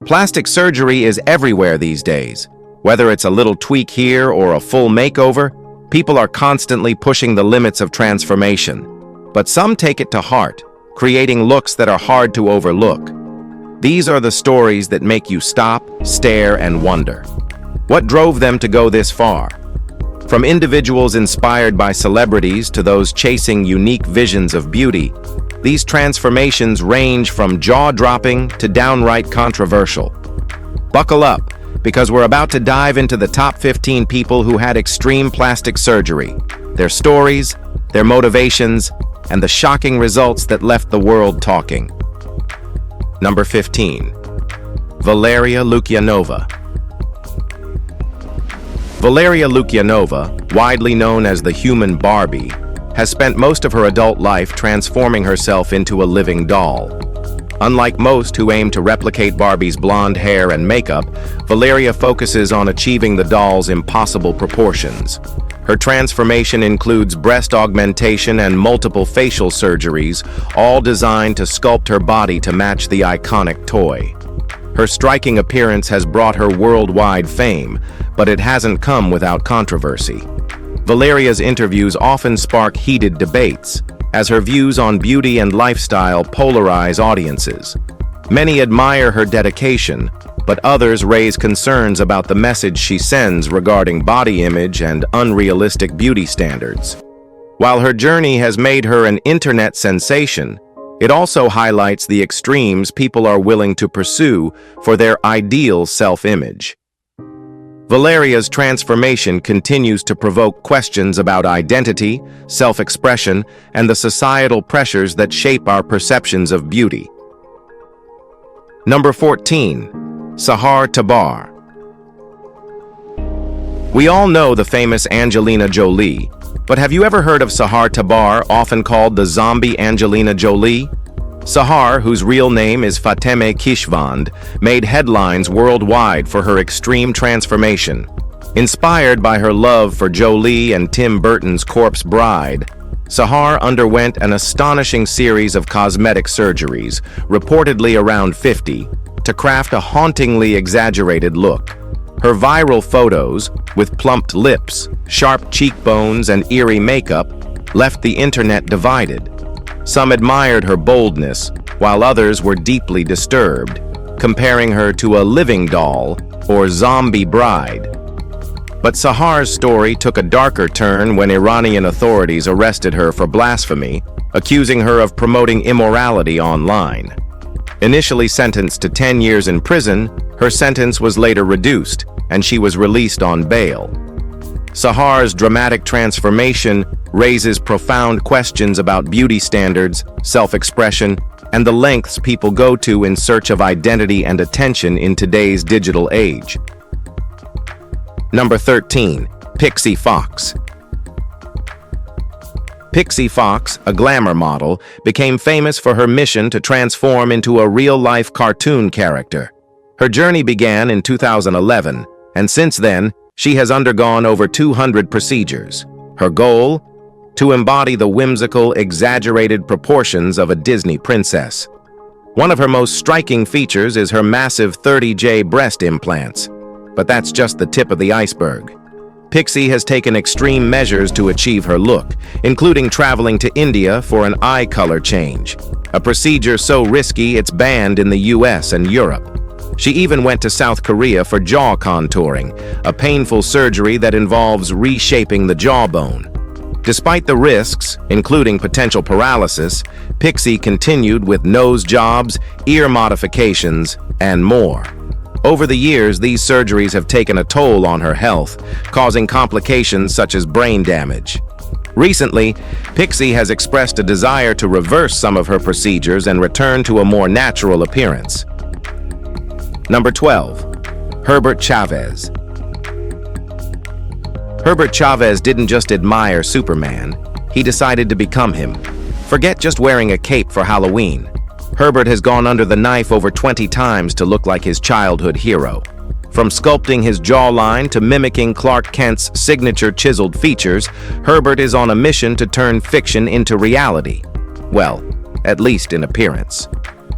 Plastic surgery is everywhere these days. Whether it's a little tweak here or a full makeover, people are constantly pushing the limits of transformation. But some take it to heart, creating looks that are hard to overlook. These are the stories that make you stop, stare, and wonder. What drove them to go this far? From individuals inspired by celebrities to those chasing unique visions of beauty, these transformations range from jaw-dropping to downright controversial. Buckle up, because we're about to dive into the top 15 people who had extreme plastic surgery, their stories, their motivations, and the shocking results that left the world talking. Number 15. Valeria Lucan NOA. Valeria Lucan NOA, widely known as the human Barbie, has spent most of her adult life transforming herself into a living doll. Unlike most who aim to replicate Barbie's blonde hair and makeup, Valeria focuses on achieving the doll's impossible proportions. Her transformation includes breast augmentation and multiple facial surgeries, all designed to sculpt her body to match the iconic toy. Her striking appearance has brought her worldwide fame, but it hasn't come without controversy. Valeria's interviews often spark heated debates, as her views on beauty and lifestyle polarize audiences. Many admire her dedication, but others raise concerns about the message she sends regarding body image and unrealistic beauty standards. While her journey has made her an internet sensation, it also highlights the extremes people are willing to pursue for their ideal self-image. Valeria's transformation continues to provoke questions about identity, self-expression, and the societal pressures that shape our perceptions of beauty. Number 14. Sahar Tabar. We all know the famous Angelina Jolie, but have you ever heard of Sahar Tabar, often called the zombie Angelina Jolie? Sahar, whose real name is Fateme Kishvand, made headlines worldwide for her extreme transformation. Inspired by her love for Jolie and Tim Burton's Corpse Bride, Sahar underwent an astonishing series of cosmetic surgeries, reportedly around 50, to craft a hauntingly exaggerated look. Her viral photos, with plumped lips, sharp cheekbones, and eerie makeup, left the internet divided. Some admired her boldness, while others were deeply disturbed, comparing her to a living doll or zombie bride. But Sahar's story took a darker turn when Iranian authorities arrested her for blasphemy, accusing her of promoting immorality online. Initially sentenced to 10 years in prison, her sentence was later reduced, and she was released on bail. Sahar's dramatic transformation raises profound questions about beauty standards, self-expression, and the lengths people go to in search of identity and attention in today's digital age. Number 13. Pixie Fox. Pixie Fox, a glamour model, became famous for her mission to transform into a real-life cartoon character. Her journey began in 2011, and since then, she has undergone over 200 procedures. Her goal? To embody the whimsical, exaggerated proportions of a Disney princess. One of her most striking features is her massive 30J breast implants. But that's just the tip of the iceberg. Pixie has taken extreme measures to achieve her look, including traveling to India for an eye color change, a procedure so risky it's banned in the US and Europe. She even went to South Korea for jaw contouring, a painful surgery that involves reshaping the jawbone. Despite the risks, including potential paralysis, Pixie continued with nose jobs, ear modifications, and more. Over the years, these surgeries have taken a toll on her health, causing complications such as brain damage. Recently, Pixie has expressed a desire to reverse some of her procedures and return to a more natural appearance. Number 12. Herbert Chavez. Herbert Chavez didn't just admire Superman, he decided to become him. Forget just wearing a cape for Halloween. Herbert has gone under the knife over 20 times to look like his childhood hero. From sculpting his jawline to mimicking Clark Kent's signature chiseled features, Herbert is on a mission to turn fiction into reality. Well, at least in appearance.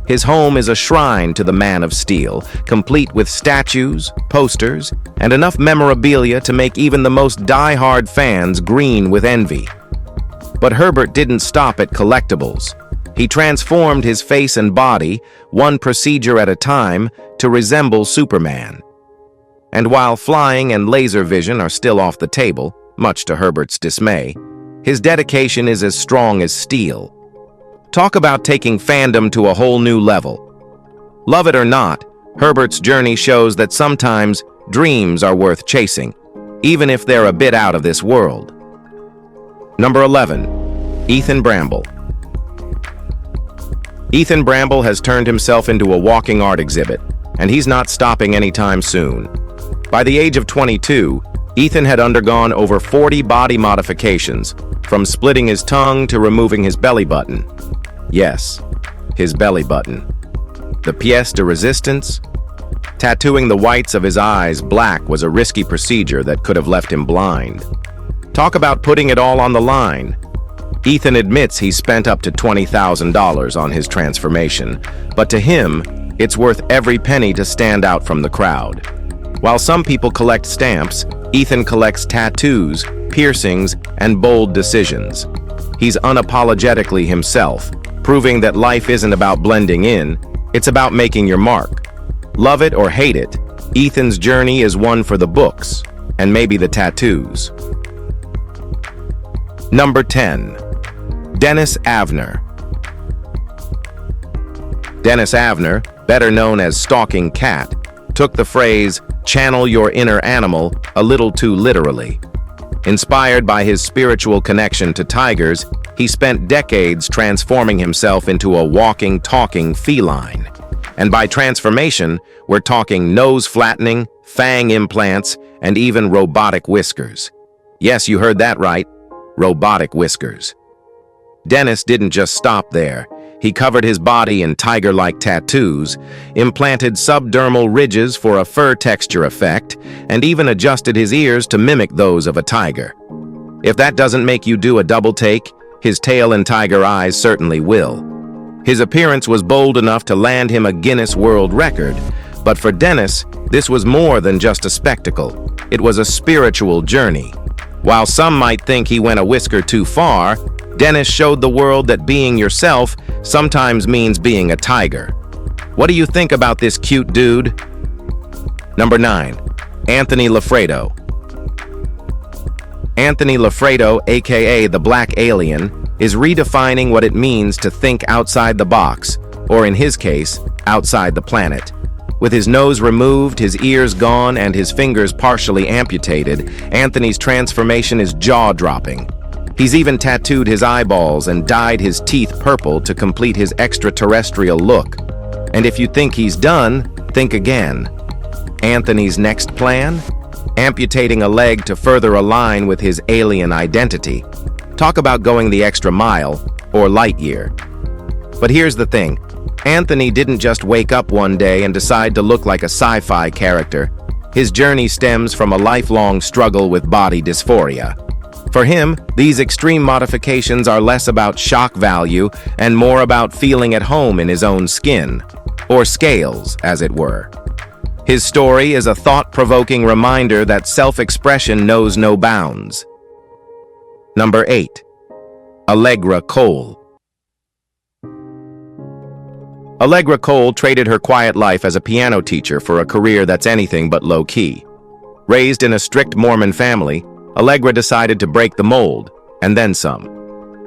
His home is a shrine to the Man of Steel, complete with statues, posters, and enough memorabilia to make even the most die-hard fans green with envy. But Herbert didn't stop at collectibles. He transformed his face and body, one procedure at a time, to resemble Superman. And while flying and laser vision are still off the table, much to Herbert's dismay, his dedication is as strong as steel. Talk about taking fandom to a whole new level. Love it or not, Herbert's journey shows that sometimes dreams are worth chasing, even if they're a bit out of this world. Number 11. Ethan Bramble. Ethan Bramble has turned himself into a walking art exhibit, and he's not stopping anytime soon. By the age of 22, Ethan had undergone over 40 body modifications, from splitting his tongue to removing his belly button. Yes, his belly button. The pièce de résistance? Tattooing the whites of his eyes black was a risky procedure that could have left him blind. Talk about putting it all on the line. Ethan admits he spent up to $20,000 on his transformation, but to him, it's worth every penny to stand out from the crowd. While some people collect stamps, Ethan collects tattoos, piercings, and bold decisions. He's unapologetically himself, proving that life isn't about blending in, it's about making your mark. Love it or hate it, Ethan's journey is one for the books, and maybe the tattoos. Number 10. Dennis Avner. Dennis Avner, better known as Stalking Cat, took the phrase, "channel your inner animal," a little too literally. Inspired by his spiritual connection to tigers, he spent decades transforming himself into a walking, talking feline. And by transformation, we're talking nose flattening, fang implants, and even robotic whiskers. Yes, you heard that right, robotic whiskers. Dennis didn't just stop there. He covered his body in tiger-like tattoos, implanted subdermal ridges for a fur texture effect, and even adjusted his ears to mimic those of a tiger. If that doesn't make you do a double take, his tail and tiger eyes certainly will. His appearance was bold enough to land him a Guinness World Record, but for Dennis, this was more than just a spectacle. It was a spiritual journey. While some might think he went a whisker too far, Dennis showed the world that being yourself sometimes means being a tiger. What do you think about this cute dude? Number 9. Anthony Lafredo. Anthony Lafredo, aka the Black Alien, is redefining what it means to think outside the box, or in his case, outside the planet. With his nose removed, his ears gone, and his fingers partially amputated, Anthony's transformation is jaw-dropping. He's even tattooed his eyeballs and dyed his teeth purple to complete his extraterrestrial look. And if you think he's done, think again. Anthony's next plan? Amputating a leg to further align with his alien identity. Talk about going the extra mile, or light year. But here's the thing. Anthony didn't just wake up one day and decide to look like a sci-fi character. His journey stems from a lifelong struggle with body dysphoria. For him, these extreme modifications are less about shock value and more about feeling at home in his own skin, or scales, as it were. His story is a thought-provoking reminder that self-expression knows no bounds. Number 8. Algra Cole. Algra Cole traded her quiet life as a piano teacher for a career that's anything but low-key. Raised in a strict Mormon family, Algra decided to break the mold, and then some.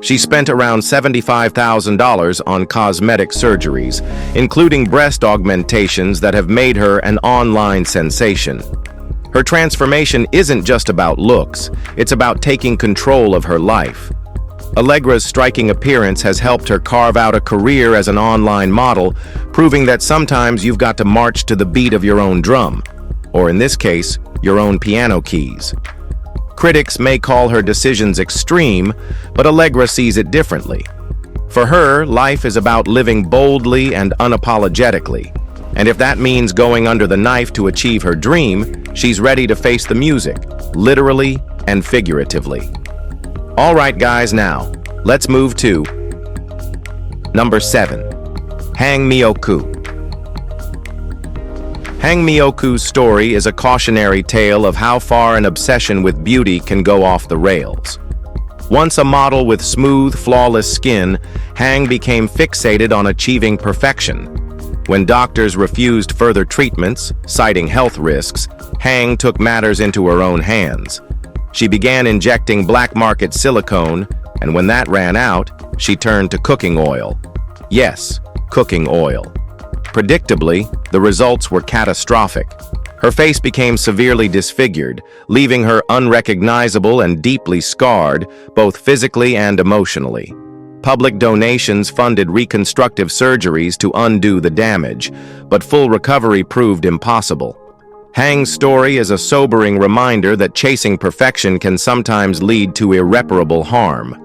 She spent around $75,000 on cosmetic surgeries, including breast augmentations that have made her an online sensation. Her transformation isn't just about looks, it's about taking control of her life. Allegra's striking appearance has helped her carve out a career as an online model, proving that sometimes you've got to march to the beat of your own drum, or in this case, your own piano keys. Critics may call her decisions extreme, but Algra sees it differently. For her, life is about living boldly and unapologetically. And if that means going under the knife to achieve her dream, she's ready to face the music, literally and figuratively. All right, guys, now, let's move to number 7. Hang Myoku. Hang Myoku's story is a cautionary tale of how far an obsession with beauty can go off the rails. Once a model with smooth, flawless skin, Hang became fixated on achieving perfection. When doctors refused further treatments, citing health risks, Hang took matters into her own hands. She began injecting black market silicone, and when that ran out, she turned to cooking oil. Yes, cooking oil. Predictably, the results were catastrophic. Her face became severely disfigured, leaving her unrecognizable and deeply scarred, both physically and emotionally. Public donations funded reconstructive surgeries to undo the damage, but full recovery proved impossible. Hang's story is a sobering reminder that chasing perfection can sometimes lead to irreparable harm.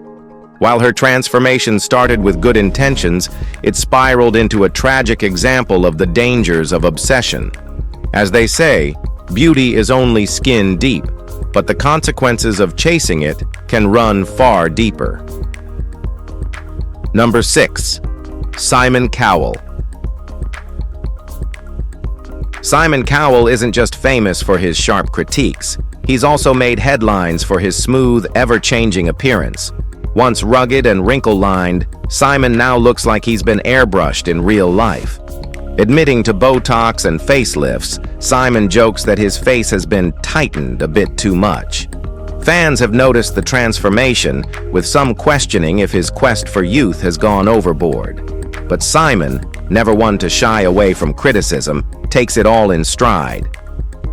While her transformation started with good intentions, it spiraled into a tragic example of the dangers of obsession. As they say, beauty is only skin deep, but the consequences of chasing it can run far deeper. Number 6. Simon Cowell. Simon Cowell isn't just famous for his sharp critiques. He's also made headlines for his smooth, ever-changing appearance. Once rugged and wrinkle-lined, Simon now looks like he's been airbrushed in real life. Admitting to Botox and facelifts, Simon jokes that his face has been tightened a bit too much. Fans have noticed the transformation, with some questioning if his quest for youth has gone overboard. But Simon, never one to shy away from criticism, takes it all in stride.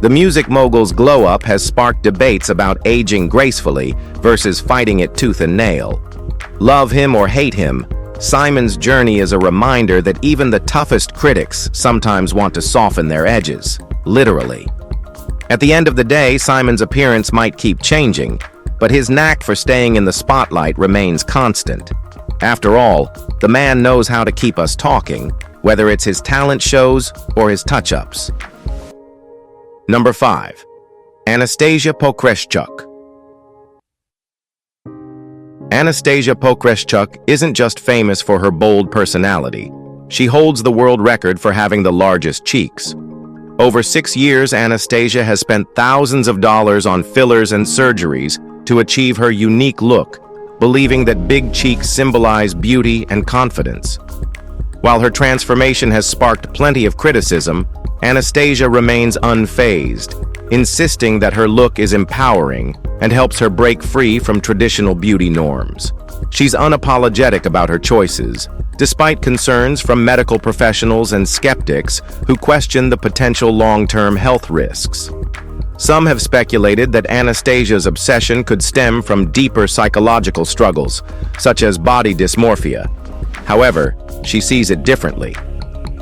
The music mogul's glow-up has sparked debates about aging gracefully versus fighting it tooth and nail. Love him or hate him, Simon's journey is a reminder that even the toughest critics sometimes want to soften their edges, literally. At the end of the day, Simon's appearance might keep changing, but his knack for staying in the spotlight remains constant. After all, the man knows how to keep us talking, whether it's his talent shows or his touch-ups. Number 5. Anastasia Poeschuk. Anastasia Poeschuk isn't just famous for her bold personality. She holds the world record for having the largest cheeks. Over 6 years, Anastasia has spent thousands of dollars on fillers and surgeries to achieve her unique look, believing that big cheeks symbolize beauty and confidence. While her transformation has sparked plenty of criticism, Anastasia remains unfazed, insisting that her look is empowering and helps her break free from traditional beauty norms. She's unapologetic about her choices, despite concerns from medical professionals and skeptics who question the potential long-term health risks. Some have speculated that Anastasia's obsession could stem from deeper psychological struggles, such as body dysmorphia. However, she sees it differently.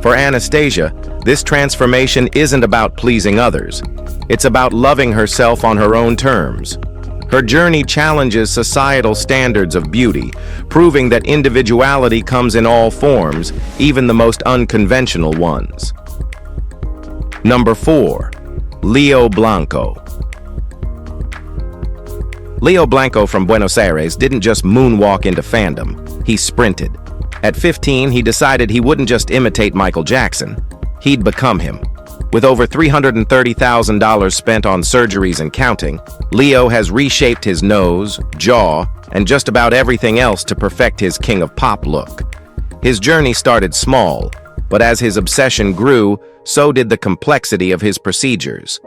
For Anastasia, this transformation isn't about pleasing others. It's about loving herself on her own terms. Her journey challenges societal standards of beauty, proving that individuality comes in all forms, even the most unconventional ones. Number 4. Leo Blanco. Leo Blanco from Buenos Aires didn't just moonwalk into fandom, he sprinted. At 15, he decided he wouldn't just imitate Michael Jackson, he'd become him. With over $330,000 spent on surgeries and counting, Leo has reshaped his nose, jaw, and just about everything else to perfect his King of Pop look. His journey started small, but as his obsession grew, so did the complexity of his procedures.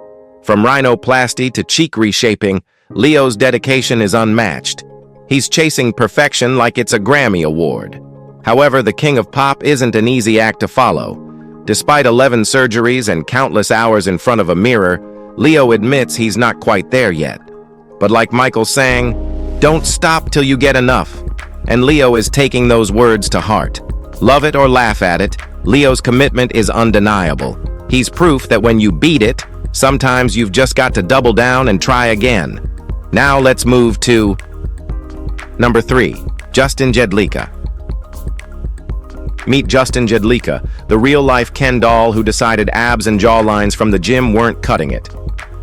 From rhinoplasty to cheek reshaping, Leo's dedication is unmatched. He's chasing perfection like it's a Grammy Award. However, the King of Pop isn't an easy act to follow. Despite 11 surgeries and countless hours in front of a mirror, Leo admits he's not quite there yet. But like Michael sang, "Don't stop till you get enough." And Leo is taking those words to heart. Love it or laugh at it, Leo's commitment is undeniable. He's proof that when you beat it, sometimes you've just got to double down and try again. Now let's move to number 3, Justin Jedlicka. Meet Justin Jedlicka, the real-life Ken doll who decided abs and jawlines from the gym weren't cutting it.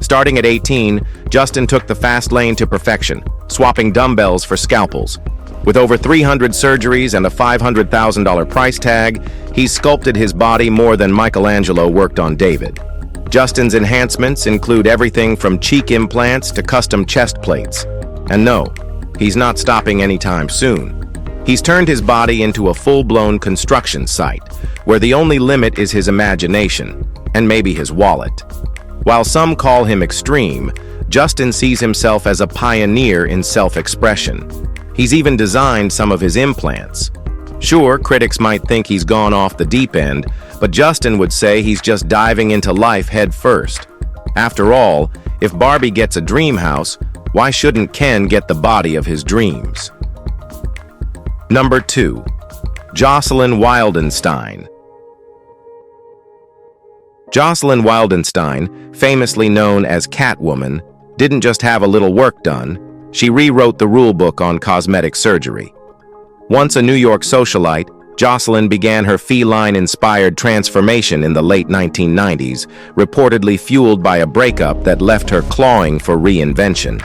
Starting at 18, Justin took the fast lane to perfection, swapping dumbbells for scalpels. With over 300 surgeries and a $500,000 price tag, he's sculpted his body more than Michelangelo worked on David. Justin's enhancements include everything from cheek implants to custom chest plates. And no, he's not stopping anytime soon. He's turned his body into a full-blown construction site, where the only limit is his imagination, and maybe his wallet. While some call him extreme, Justin sees himself as a pioneer in self-expression. He's even designed some of his implants. Sure, critics might think he's gone off the deep end, but Justin would say he's just diving into life head first. After all, if Barbie gets a dream house, why shouldn't Ken get the body of his dreams? Number 2. Joselyn Wildenstein. Joselyn Wildenstein, famously known as Catwoman, didn't just have a little work done, she rewrote the rulebook on cosmetic surgery. Once a New York socialite, Joselyn began her feline-inspired transformation in the late 1990s, reportedly fueled by a breakup that left her clawing for reinvention.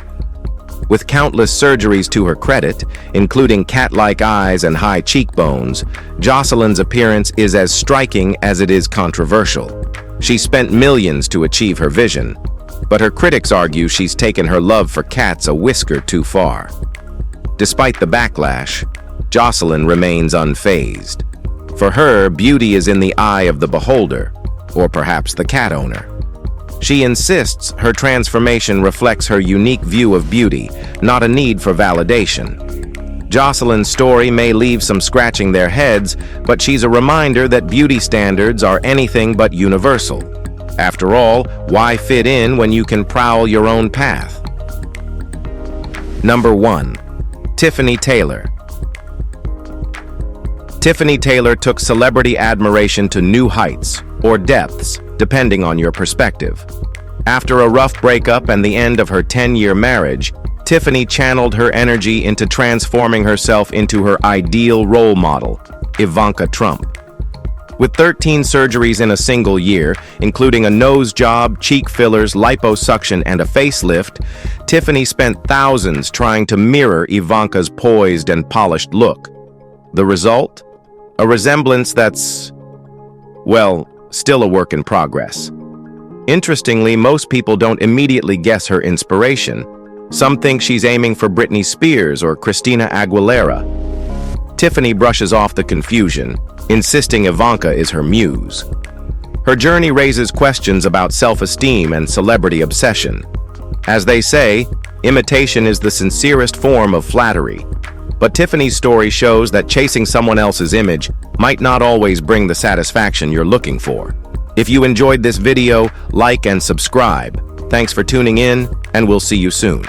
With countless surgeries to her credit, including cat-like eyes and high cheekbones, Joselyn's appearance is as striking as it is controversial. She spent millions to achieve her vision, but her critics argue she's taken her love for cats a whisker too far. Despite the backlash, Joselyn remains unfazed. For her, beauty is in the eye of the beholder, or perhaps the cat owner. She insists her transformation reflects her unique view of beauty, not a need for validation. Joselyn's story may leave some scratching their heads, but she's a reminder that beauty standards are anything but universal. After all, why fit in when you can prowl your own path? Number 1. Tiffany Taylor. Tiffany Taylor took celebrity admiration to new heights, or depths, depending on your perspective. After a rough breakup and the end of her 10-year marriage, Tiffany channeled her energy into transforming herself into her ideal role model, Ivanka Trump. With 13 surgeries in a single year, including a nose job, cheek fillers, liposuction, and a facelift, Tiffany spent thousands trying to mirror Ivanka's poised and polished look. The result? A resemblance that's, well, still a work in progress. Interestingly, most people don't immediately guess her inspiration. Some think she's aiming for Britney Spears or Christina Aguilera. Tiffany brushes off the confusion, insisting Ivanka is her muse. Her journey raises questions about self-esteem and celebrity obsession. As they say, imitation is the sincerest form of flattery. But Tiffany's story shows that chasing someone else's image might not always bring the satisfaction you're looking for. If you enjoyed this video, like and subscribe. Thanks for tuning in, and we'll see you soon.